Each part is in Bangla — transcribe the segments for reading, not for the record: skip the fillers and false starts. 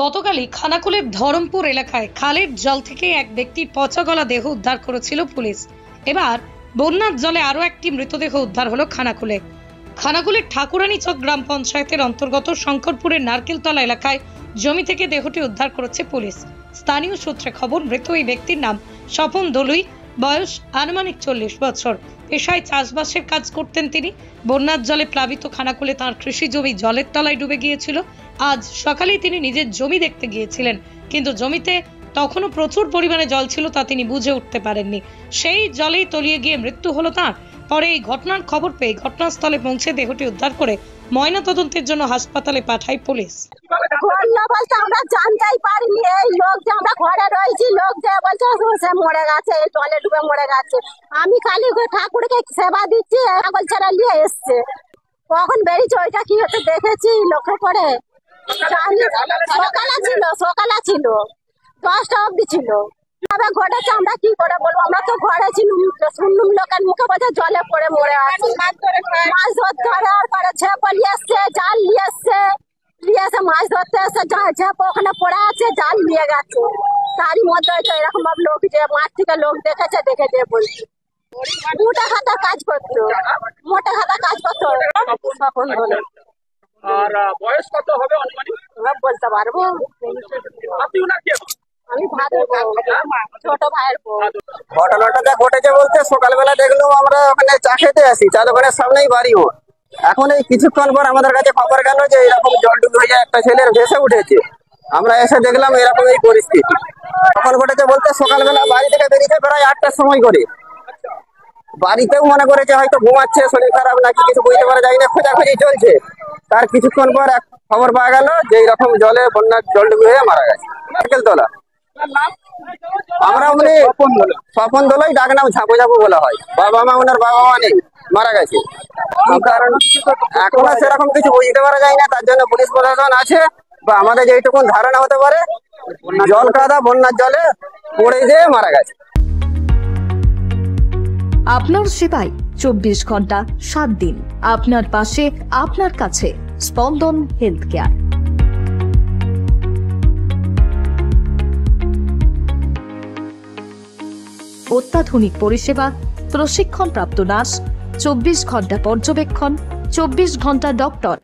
গতকালই খানাকুলের ধরমপুর এলাকায় খালের জল থেকে এক ব্যক্তির পচা গলা দেহ উদ্ধার করেছিল পুলিশ। এবার বন্যার জলে আরও একটি মৃতদেহ উদ্ধার হলো খানাকুলের ঠাকুরানীচক গ্রাম পঞ্চায়েতের অন্তর্গত শঙ্করপুরের নারকেলতলা এলাকায় জমি থেকে দেহটি উদ্ধার করেছে পুলিশ। স্থানীয় সূত্রে খবর, মৃত এই ব্যক্তির নাম স্বপন দলুই, বয়স আনুমানিক 40 বছর। পেশায় চাষবাসের কাজ করতেন তিনি। বন্যার জলে প্লাবিত খানাকুলে তাঁর কৃষি জমি জলের তলায় ডুবে গিয়েছিল। আজ সকালেই তিনি নিজের জমি দেখতে গিয়েছিলেন, কিন্তু জমিতে তখনও প্রচুর পরিমাণে জল ছিল, তা তিনি বুঝে উঠতে পারেননি। সেই জলেই তলিয়ে গিয়ে মৃত্যু হলো তাঁর। পরে এই ঘটনার খবর পেয়ে ঘটনাস্থলে পৌঁছে দেহটি উদ্ধার করে ময়নাতদন্তের জন্য হাসপাতালে পাঠায় পুলিশ। আমরা জানতেই পারিনি, এই লোক যে আমরা ঘরে রয়েছি, লোক যে বলছে সে মরে গেছে, জলে ডুবে মরে গেছে। আমি খালি ঠাকুরকে সেবা দিচ্ছি, ছাগল ছেড়া নিয়ে এসছে। কখন বেরিয়েছে ওইটা কি হতে দেখেছি লক্ষ্য করে। সকালে ছিল 10টা অব্দি ছিল। ঘটেছে আমরা কি করে বলবো, আমরা তো ঘরে ছিলাম, শুনলুম লোকের মুখে বলছে জলে পড়ে মরে আছে। মাছ ধরতে আর পারে, ছেপ নিয়ে এসছে, জাল নিয়ে এসছে, মাছ ধরতে এসে ছেপ ওখানে পড়ে আছে, জাল নিয়ে গেছে। তারই মধ্যে এরকম ভাবে লোক যে মাঠ থেকে লোক দেখে দিয়ে বলছে মোটা খাতা কাজ করতো। আর বয়স কত হবে অনুমানিক বলতে পারবো। আপনি ওনার কে? আমি ছোট ভাইয়ের বউ। ঘটনাটা যা ঘটেছে বলতে, সকালবেলা দেখলাম আমরা ওখানে চা খেতে আসি, চা দোকানের সামনেই বাড়ি ওর। এখন এই কিছুক্ষণ পর আমাদের কাছে খবর গেল যে এরকম জলডুবি হয়ে একটা ছেলের ভেসে উঠেছে। আমরা এসে দেখলাম এরকম এই পরিস্থিতি। কখন ঘটেছে বলতে, সকালবেলা বাড়ি থেকে বেরিয়েছে প্রায় 8টার সময় করে। বাড়িতেও মনে করেছে হয়তো ঘুমাচ্ছে, শরীর খারাপ নাকি কিছু বুঝতে পারা যায় না, খোঁজাখুঁজি চলছে। তার কিছুক্ষণ পর খবর পাওয়া গেল যে এইরকম জলে বন্যার জলডুবি হয়ে মারা গেছে। নারকেলতলা। আমরা উনি স্বপন দলুই, ডাক নাম ঝাপু বলা হয়। ওনার বাবা মা নেই, মারা গেছে। কারণ এখনো সেরকম কিছু বুঝতে পারা যায় না, তার জন্য পুলিশ প্রশাসন আছে বা আমাদের যেটুকু ধারণা হতে পারে জল কাদা বন্যার জলে পড়ে যেয়ে মারা গেছে। আপনার সেবায় 24 ঘন্টা 7 দিন, আপনার পাশে, আপনার কাছে। স্পন্দন হেলথ কেয়ার। অত্যাধুনিক পরিষেবা, প্রশিক্ষণপ্রাপ্ত নার্স, 24 ঘন্টা পর্যবেক্ষণ, 24 ঘন্টা doctor.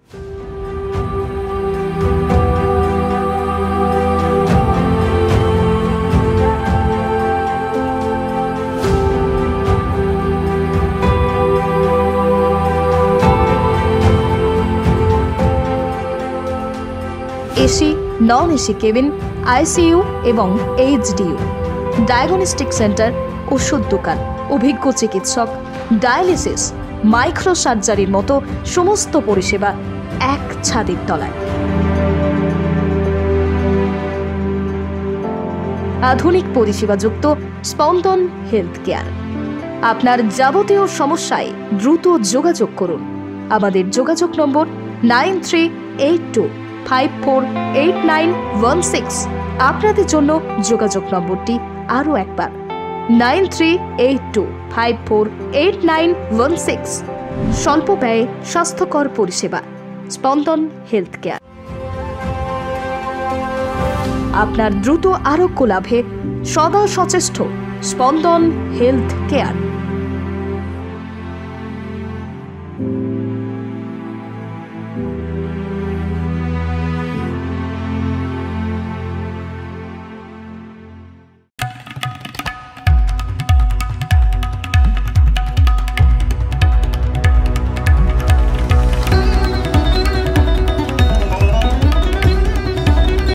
AC, non AC cabin, ICU এবং এইচডিইউ, ডায়াগনস্টিক সেন্টার, ওষুধ দোকান, অভিজ্ঞ চিকিৎসক, ডায়ালিসিস, মাইক্রো সার্জারির মতো সমস্ত পরিষেবা এক ছাদের তলায়। আধুনিক পরিষেবাযুক্ত স্পন্দন হেলথ কেয়ার। আপনার যাবতীয় সমস্যায় দ্রুত যোগাযোগ করুন। আমাদের যোগাযোগ নম্বর 9382548916। আপনাদের জন্য যোগাযোগ নম্বরটি আরও একবার 9382548916। স্বল্প ব্যয়ে স্বাস্থ্যকর পরিষেবা, স্পন্দন হেলথ কেয়ার। আপনার দ্রুত আরোগ্য লাভে সদা সচেষ্ট স্পন্দন হেলথ কেয়ার।